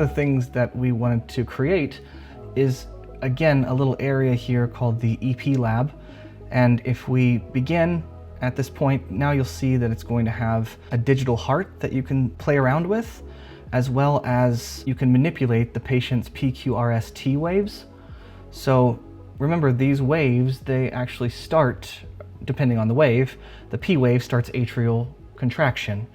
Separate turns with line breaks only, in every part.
one of the things that we wanted to create is, again, a little area here called the EP lab. And if we begin at this point, now you'll see that it's going to have a digital heart that you can play around with, as well as you can manipulate the patient's PQRST waves. So remember, these waves, they actually start, depending on the wave, the P wave starts atrial contraction,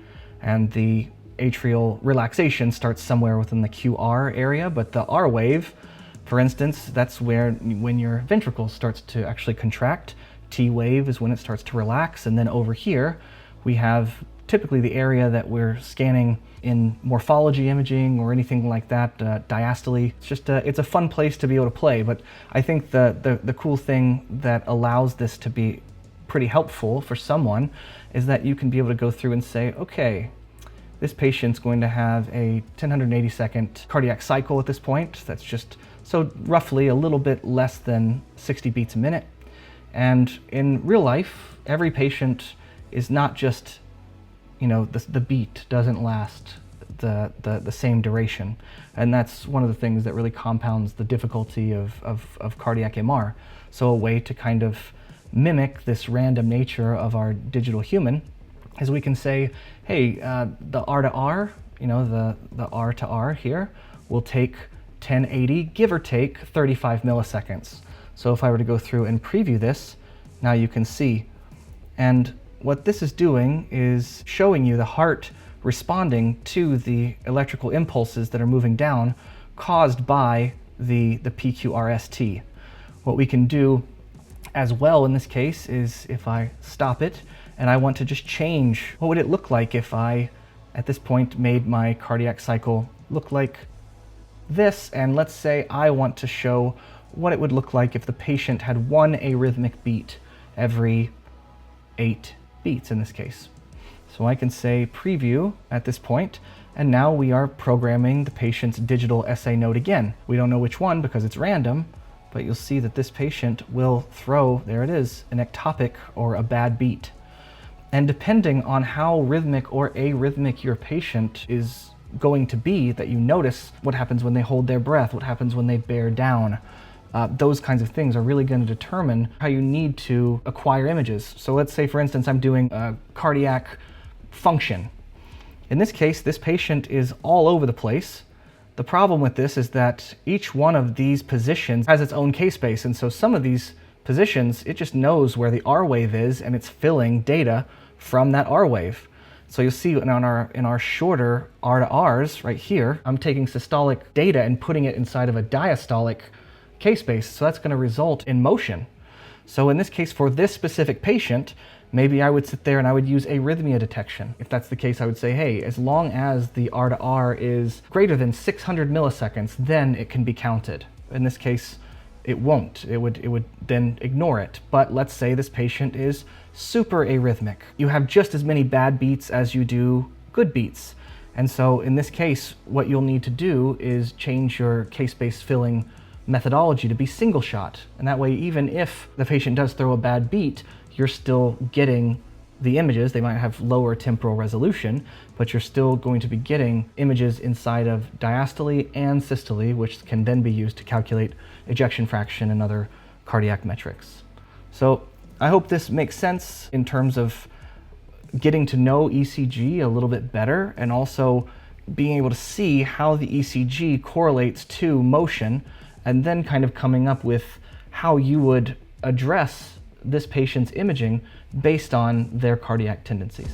and the atrial relaxation starts somewhere within the QR area, but the R wave, for instance, that's when your ventricle starts to actually contract. T wave is when it starts to relax, and then over here we have typically the area that we're scanning in morphology imaging or anything like that, diastole. It's just it's a fun place to be able to play, but I think the cool thing that allows this to be pretty helpful for someone is that you can be able to go through and say, okay, this patient's going to have a 1,080-second cardiac cycle at this point. That's just, so roughly a little bit less than 60 beats a minute. And in real life, every patient is not just, you know, the beat doesn't last the same duration. And that's one of the things that really compounds the difficulty of cardiac MR. So a way to kind of mimic this random nature of our digital human is we can say, hey, the R to R, you know, the R to R here will take 1080, give or take 35 milliseconds. So if I were to go through and preview this, now you can see. And what this is doing is showing you the heart responding to the electrical impulses that are moving down caused by the PQRST. What we can do as well in this case is if I stop it and I want to just change, what would it look like if I, at this point, made my cardiac cycle look like this, and let's say I want to show what it would look like if the patient had one arrhythmic beat every 8 beats in this case. So I can say preview at this point, and now we are programming the patient's digital SA node again. We don't know which one because it's random, but you'll see that this patient will throw, there it is, an ectopic or a bad beat. And depending on how rhythmic or arrhythmic your patient is going to be, that you notice what happens when they hold their breath, what happens when they bear down. Those kinds of things are really going to determine how you need to acquire images. So let's say, for instance, I'm doing a cardiac function. In this case, this patient is all over the place. The problem with this is that each one of these positions has its own K-space, and so some of these positions, it just knows where the R wave is, and it's filling data from that R wave. So you'll see in our shorter R to Rs right here, I'm taking systolic data and putting it inside of a diastolic K-space, so that's going to result in motion. So in this case, for this specific patient, maybe I would sit there and I would use arrhythmia detection. If that's the case, I would say, hey, as long as the R to R is greater than 600 milliseconds, then it can be counted. In this case, it won't. It would then ignore it. But let's say this patient is super arrhythmic. You have just as many bad beats as you do good beats. And so in this case, what you'll need to do is change your K-space filling methodology to be single shot. And that way, even if the patient does throw a bad beat, you're still getting the images. They might have lower temporal resolution, but you're still going to be getting images inside of diastole and systole, which can then be used to calculate ejection fraction and other cardiac metrics. So I hope this makes sense in terms of getting to know ECG a little bit better, and also being able to see how the ECG correlates to motion, and then kind of coming up with how you would address this patient's imaging based on their cardiac tendencies.